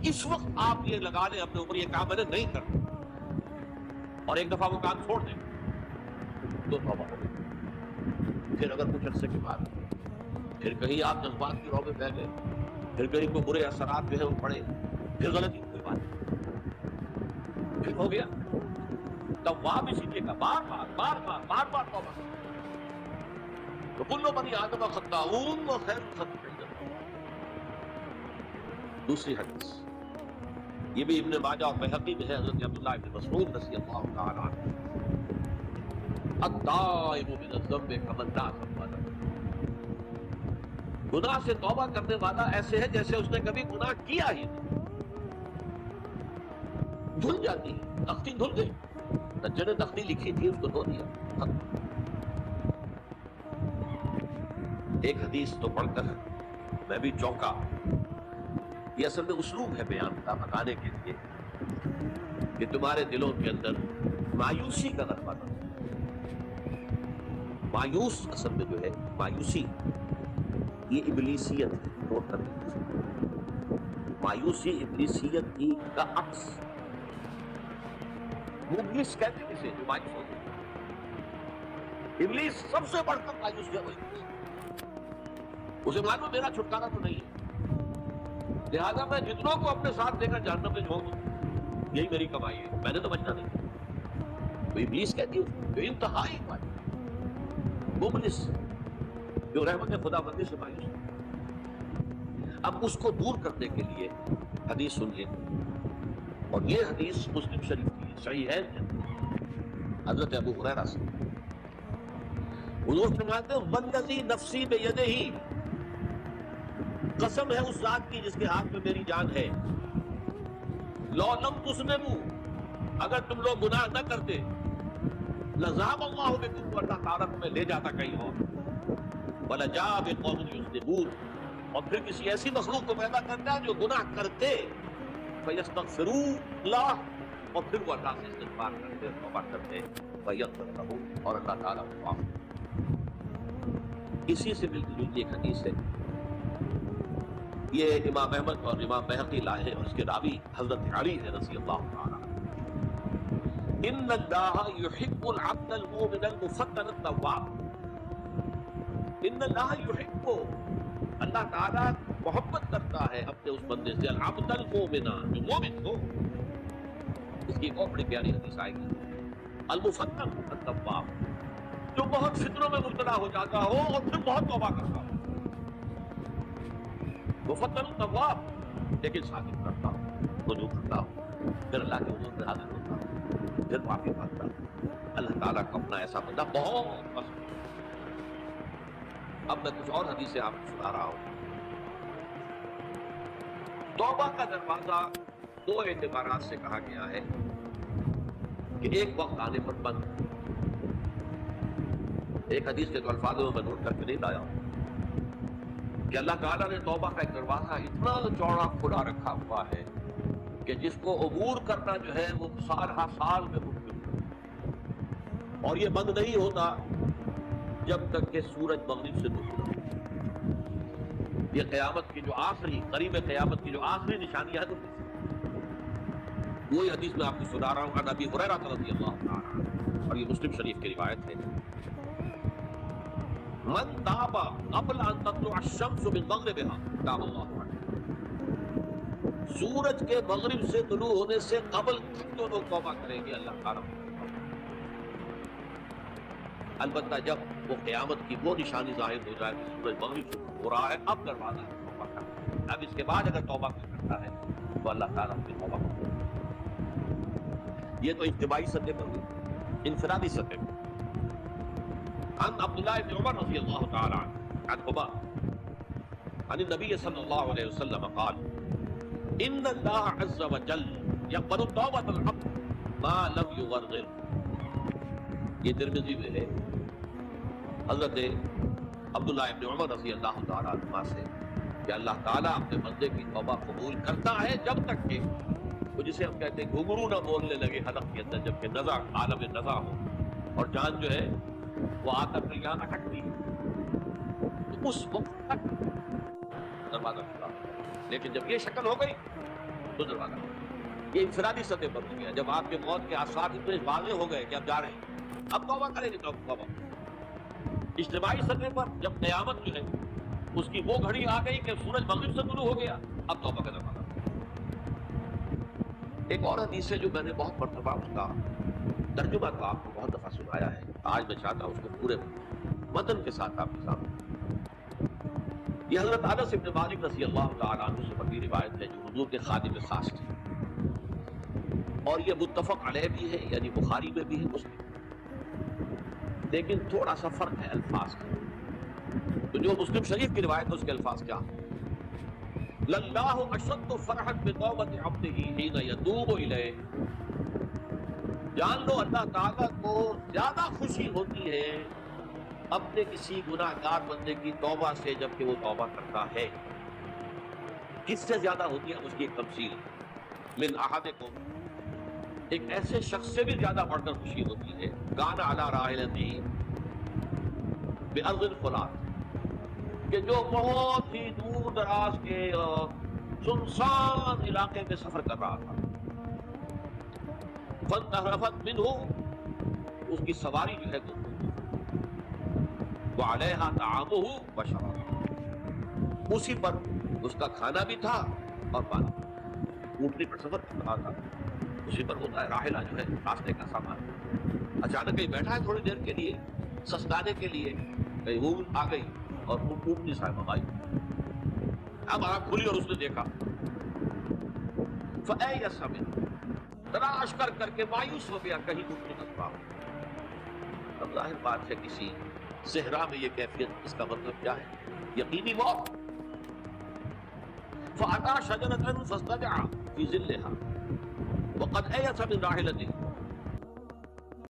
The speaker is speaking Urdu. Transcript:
اس وقت آپ یہ لگا لیں اپنے اوپر یہ کام میں نے نہیں کرنا، اور ایک دفعہ وہ کام چھوڑ دیں تو توبہ ہو گئی۔ پھر اگر کچھ عرصے کے بعد پھر کہیں آپ جذبات کی رو میں بہ گئے، پھر کہیں کوئی برے اثرات جو ہے وہ پڑے، پھر غلطی کوئی بات نہیں، پھر ہو گیا، تب واپ اسی لیے کا بار بار بار بار بار بار توبہ کریں۔ تو کل بنی آدم خطاؤون و خیر الخطائین۔ دوسری حدیث یہ بھی ابن ماجہ اور بہقی میں ہے، حضرت عبداللہ ابن مسعود رضی اللہ تعالی عنہ، التائب من الذنب کمن لا ذنب له۔ گناہ سے توبہ کرنے والا ایسے ہے جیسے اس نے کبھی گناہ کیا ہی نہیں۔ دھل جاتی ہے، تختی دھل گئی، سچے نے تختی لکھی تھی اس کو دھو دیا۔ ایک حدیث تو پڑھ کر میں بھی چونکا، یہ اصل میں اسلوب ہے بیان کا بتانے کے لیے کہ تمہارے دلوں کے اندر مایوسی کا غلبہ نہ ہو۔ مایوس اصل میں جو ہے مایوسی یہ ابلیسیت ہے، نوٹ کر لیجیے، مایوسی ابلیسیت کی کا عکس۔ مبلس کہتے ہیں اسے جو مایوس ہوتے ہیں۔ ابلیس سب سے بڑھ کر مایوس ہے وہ ابلیس، اسے معلوم میرا چھٹکارا تو نہیں ہے، لہذا میں جتنوں کو اپنے ساتھ لے کر جہنم میں جھونک دوں یہی میری کمائی ہے، میں نے تو بچنا نہیں۔ تو ابلیس کہتی ہے جو انتہائی مایوس، مبلس جو رحمت خدا بندی سے مایوس ہے۔ اب اس کو دور کرنے کے لیے حدیث سنیے، اور یہ حدیث مسلم شریف کی صحیح ہے، حضرت ابو ہریرہ سے حضور فرماتے ہیں والذی نفسی بیدہ، قسم ہے اس ذات کی جس کے ہاتھ میں میری جان ہے، لو لم تذنبوا، اگر تم لوگ گناہ نہ کرتے، لذهب اللہ بکم، اللہ تعالیٰ تمہیں لے جاتا کہیں اور، ولجاء بقوم یذنبون، اور پھر کسی ایسی مخلوق کو پیدا کرتا ہے جو گناہ کرتے، فیستغفروا اللہ، اور پھر وہ اللہ سے استغفار کرتے، توبہ کرتے، فیغفر لہم، اور اللہ تعالیٰ کو معاف کرتا۔ اسی سے ملتی جلتی ایک حدیث ہے، یہ امام احمد اور امام بہقی لائے ہیں، اور اس کے راوی حضرت علی ہے رضی اللہ تعالیٰ عنہ۔ ان اللہ یحب العبد المؤمن المفتن التواب، ان اللہ یحب، اللہ تعالیٰ محبت کرتا ہے اپنے اس بندے سے، العبد المؤمن، جو مومن ہو۔ اس کی ایک اور بڑی پیاری حدیث آئے گی، المفتن التواب، جو بہت فتنوں میں مبتلا ہو جاتا ہو اور پھر بہت توبہ کرتا ہو، مفتن التواب، لیکن ثابت کرتا ہو، رجوع کرتا ہو، پھر اللہ کے حضور میں حاضر ہوتا ہو، پھر معافی مانگتا ہو۔ اللہ تعالیٰ کو اپنا ایسا بندہ بہت پسند ہے۔ اب میں کچھ اور حدیثیں آپ کو سنا رہا ہوں۔ توبہ کا دروازہ دو اعتبارات سے کہا گیا ہے کہ ایک وقت آنے پر بند۔ ایک حدیث کے تو الفاظوں میں نوٹ کر کے نہیں لایا ہوں کہ اللہ تعالیٰ نے توبہ کا ایک دروازہ اتنا چوڑا کھلا رکھا ہوا ہے کہ جس کو عبور کرنا جو ہے وہ سال ہر سال میں ممکن ہے، اور یہ بند نہیں ہوتا جب تک کہ سورج مغرب سے طلوع نہ ہو۔ یہ قیامت کی جو آخری قریب قیامت کی جو آخری نشانیاں ہے، وہی حدیث میں آپ کو سنا رہا ہوں، عن ابی ہریرہ رضی اللہ تعالیٰ عنہ، اور یہ مسلم شریف کی روایت ہے، من تاب قبل ان تطلع الشمس من مغربها تاب اللہ علیہ، سورج کے مغرب سے طلوع ہونے سے قبل جو لوگ توبہ کریں گے اللہ تعالیٰ، البتہ جب وہ قیامت کی وہ نشانی ظاہر ہو جائے کہ سورج مغرب سے ہو رہا ہے، اب دروازہ ہے توبہ کرنا، اب اس کے بعد اگر توبہ کرتا ہے تو اللہ تعالیٰ کی توبہ کرتا ہے۔ یہ تو اجتماعی سطح پر ہوئی، انفرادی سطح پر۔ عن عبداللہ بن عمر رضی اللہ تعالی عنہما عن النبی صلی اللہ علیہ وسلم قال ان اللہ عز وجل یقبل توبۃ العبد ما لم یغرغر، یہ ترمذی میں ہے حضرت عبداللہ بن عمر رضی اللہ تعالی عنہما سے کہ اللہ تعالیٰ اپنے بندے کی توبہ قبول کرتا ہے جب تک کہ وہ جسے ہم کہتے ہیں گھنگرو نہ بولنے لگے حلق کے اندر، جبکہ نزع عالم نزع ہو اور جان جو ہے وہ آ کر یہاں اٹکتی ہے، تو اس وقت تک دروازہ کھلا۔ لیکن جب یہ شکل ہو گئی گزر والا. یہ انفرادی سطح پر ہو گیا. جب آپ کے موت کے آثار اتنے واضح ہو گئے کہ اب جا رہے ہیں, اب توبہ کریں گے. توبہ اجتماعی سطح پر جب قیامت جو ہے اس کی وہ گھڑی آ گئی کہ سورج مغرب سے طلوع ہو گیا, اب توبہ کا زمانہ. ایک اور حدیث ہے جو میں نے بہت مرتبہ اس کا ترجمہ تو آپ کو بہت دفعہ سنایا ہے, آج میں چاہتا ہوں اس کو پورے متن کے ساتھ آپ کے سامنے. یہ حضرت انس بن مالک رضی اللہ تعالیٰ عنہ سے مروی روایت ہے جو حضور کے خادم خاص تھے, اور یہ متفق علیہ بھی ہے, یعنی بخاری میں بھی ہے, مسلم, لیکن تھوڑا سا فرق ہے الفاظ کا. تو جو مسلم شریف کی روایت ہے اس کے الفاظ کیا ہیں؟ للہ اشد فرحا بتوبۃ عبدہ حین یتوب الیہ. جان لو اللہ تعالیٰ کو زیادہ خوشی ہوتی ہے اپنے کسی گناہ گار بندے کی توبہ سے جبکہ وہ توبہ کرتا ہے. کس سے زیادہ ہوتی ہے؟ اس کی ایک تفصیل, من احدکم, ایک ایسے شخص سے بھی زیادہ بڑھ کر خوشی ہوتی ہے, کان علی راحلتہ بارض الفلات, کہ جو بہت ہی دور دراز کے سنسان علاقے میں سفر کر رہا تھا. فانتحرفت منہ, اس کی سواری جو ہے وعلیہا طعامہ وشرابہ, اسی پر اس کا کھانا بھی تھا اور پانی. اونٹنی پر سفر کر رہا تھا, اسی پر ہوتا ہے راحلہ جو ہے راستے کا سامان. اچانک کہیں بیٹھا ہے تھوڑی دیر کے لیے سستانے کے لیے, کہیں اونٹ آ گئی اور اونٹنی صاحب آئی. اب آنکھ کھلی اور اس نے دیکھا, فَأَيَّسَ مِنْهُ, تلاش کر کے مایوس ہو گیا کہیں اونٹنی کا سباب. اب ظاہر بات ہے کسی صحرا میں یہ کیفیت, اس کا مطلب کیا ہے؟ یقینی موت. فَأَتَىٰ شَجَرَةً فَاسْتَجَعَ فِي ظِلِّهَا وَقَدْ أَيَسَ مِنْ رَاحِلَتِهِ,